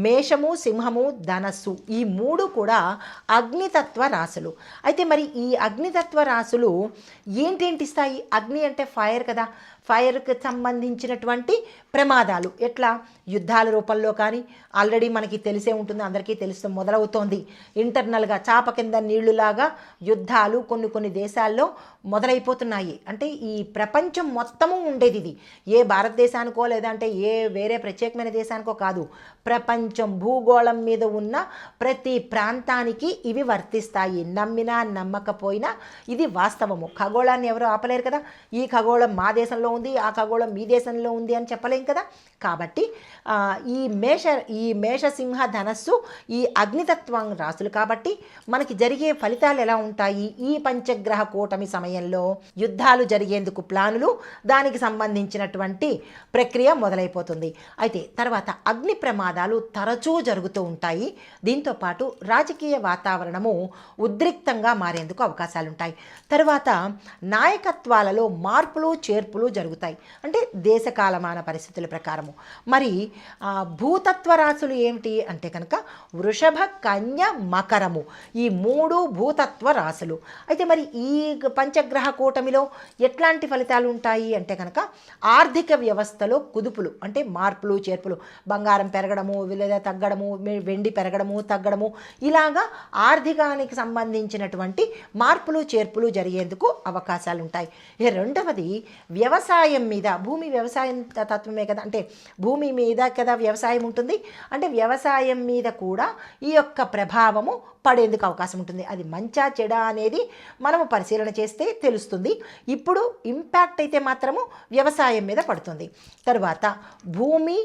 మేషము, సింహము, ధనస్సు ఈ 3 కూడా అగ్నితత్వ రాశులు. అయితే మరి ఈ అగ్నితత్వ రాశులు ఏంటేంటి ఇస్తాయి? అగ్ని అంటే ఫైర్ కదా, ఫైర్కి సంబంధించినటువంటి ప్రమాదాలు ఎట్లా యుద్ధాల రూపంలో కానీ ఆల్రెడీ మనకి తెలిసే ఉంటుంది, అందరికీ తెలుస్తూ మొదలవుతోంది. ఇంటర్నల్గా చాప కింద నీళ్లులాగా యుద్ధాలు కొన్ని దేశాల్లో మొదలైపోతున్నాయి. అంటే ఈ ప్రపంచం మొత్తము ఉండేది ఇది. ఏ భారతదేశానికో లేదంటే ఏ వేరే ప్రత్యేకమైన దేశానికో కాదు, ప్రపంచం భూగోళం మీద ఉన్న ప్రతి ప్రాంతానికి ఇవి వర్తిస్తాయి. నమ్మినా నమ్మకపోయినా ఇది వాస్తవము. ఖగోళాన్ని ఎవరు ఆపలేరు కదా. ఈ ఖగోళం మా దేశంలో ఉంది, ఆ ఖగోళం మీ దేశంలో ఉంది అని చెప్పలేం కదా. కాబట్టి ఈ మేష సింహ ధనస్సు ఈ అగ్నితత్వం రాశులు. కాబట్టి మనకి జరిగే ఫలితాలు ఎలా ఉంటాయి? ఈ పంచగ్రహ కూటమి సమయంలో యుద్ధాలు జరిగేందుకు ప్లానులు, దానికి సంబంధించినటువంటి ప్రక్రియ మొదలైపోతుంది. అయితే తర్వాత అగ్ని ప్రమాదాలు తరచూ జరుగుతూ ఉంటాయి. దీంతోపాటు రాజకీయ వాతావరణము ఉద్రిక్తంగా మారేందుకు అవకాశాలు ఉంటాయి. తర్వాత నాయకత్వాలలో మార్పులు చేర్పులు జరుగుతాయి, అంటే దేశకాలమాన పరిస్థితుల ప్రకారము. మరి భూతత్వ రాశులు ఏమిటి అంటే కనుక వృషభ, కన్య, మకరము ఈ 3 భూతత్వ రాశులు. అయితే మరి ఈ పంచగ్రహ కూటమిలో ఎట్లాంటి ఫలితాలు ఉంటాయి అంటే కనుక ఆర్థిక వ్యవస్థలో కుదుపులు, అంటే మార్పులు చేర్పులు, బంగారం పెరగడము లేదా తగ్గడము, వెండి పెరగడము తగ్గడము, ఇలాగా ఆర్థికానికి సంబంధించినటువంటి మార్పులు చేర్పులు జరిగేందుకు అవకాశాలు ఉంటాయి. రెండవది వ్యవసాయం మీద, భూమి వ్యవసాయం తత్వమే కదా, అంటే భూమి మీద కదా వ్యవసాయం ఉంటుంది. అంటే వ్యవసాయం మీద కూడా ఈ యొక్క ప్రభావము పడేందుకు అవకాశం ఉంటుంది. అది మంచా చెడా అనేది మనము పరిశీలన చేస్తే తెలుస్తుంది. ఇప్పుడు ఇంపాక్ట్ అయితే మాత్రము వ్యవసాయం మీద పడుతుంది. తర్వాత భూమి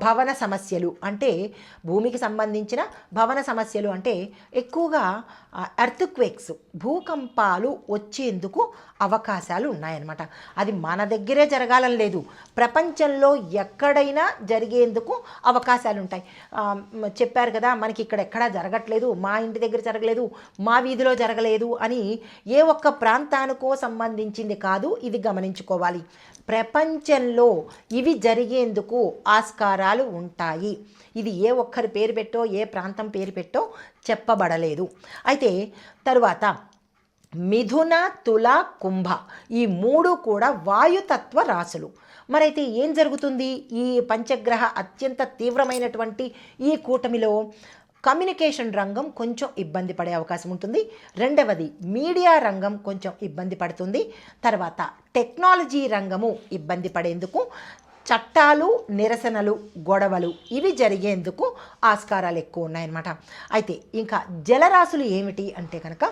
భవన సమస్యలు, అంటే భూమికి సంబంధించిన భవన సమస్యలు అంటే ఎక్కువగా ఎర్త్క్వేక్స్, భూకంపాలు వచ్చేందుకు అవకాశాలు ఉన్నాయన్నమాట. అది మన దగ్గరే జరగాలని లేదు, ప్రపంచంలో ఎక్కడైనా జరిగేందుకు అవకాశాలు ఉంటాయి. చెప్పారు కదా, మనకి ఇక్కడ ఎక్కడా జరగట్లేదు, మా ఇంటి దగ్గర జరగలేదు, మా వీధిలో జరగలేదు అని ఏ ఒక్క ప్రాంతానికో సంబంధించింది కాదు, ఇది గమనించుకోవాలి. ప్రపంచంలో ఇవి జరిగేందుకు ఆస్కారాలు ఉంటాయి. ఇది ఏ ఒక్కరి పేరు పెట్టో ఏ ప్రాంతం పేరు పెట్టో చెప్పబడలేదు. అయితే తరువాత మిథున, తుల, కుంభ ఈ 3 కూడా వాయుతత్వ రాశులు. మరైతే ఏం జరుగుతుంది ఈ పంచగ్రహ అత్యంత తీవ్రమైనటువంటి ఈ కూటమిలో? కమ్యూనికేషన్ రంగం కొంచెం ఇబ్బంది పడే అవకాశం ఉంటుంది. రెండవది మీడియా రంగం కొంచెం ఇబ్బంది పడుతుంది. తర్వాత టెక్నాలజీ రంగము ఇబ్బంది పడేందుకు, చట్టాలు, నిరసనలు, గొడవలు ఇవి జరిగేందుకు ఆస్కారాలు ఎక్కువ ఉన్నాయన్నమాట. అయితే ఇంకా జలరాశులు ఏమిటి అంటే కనుక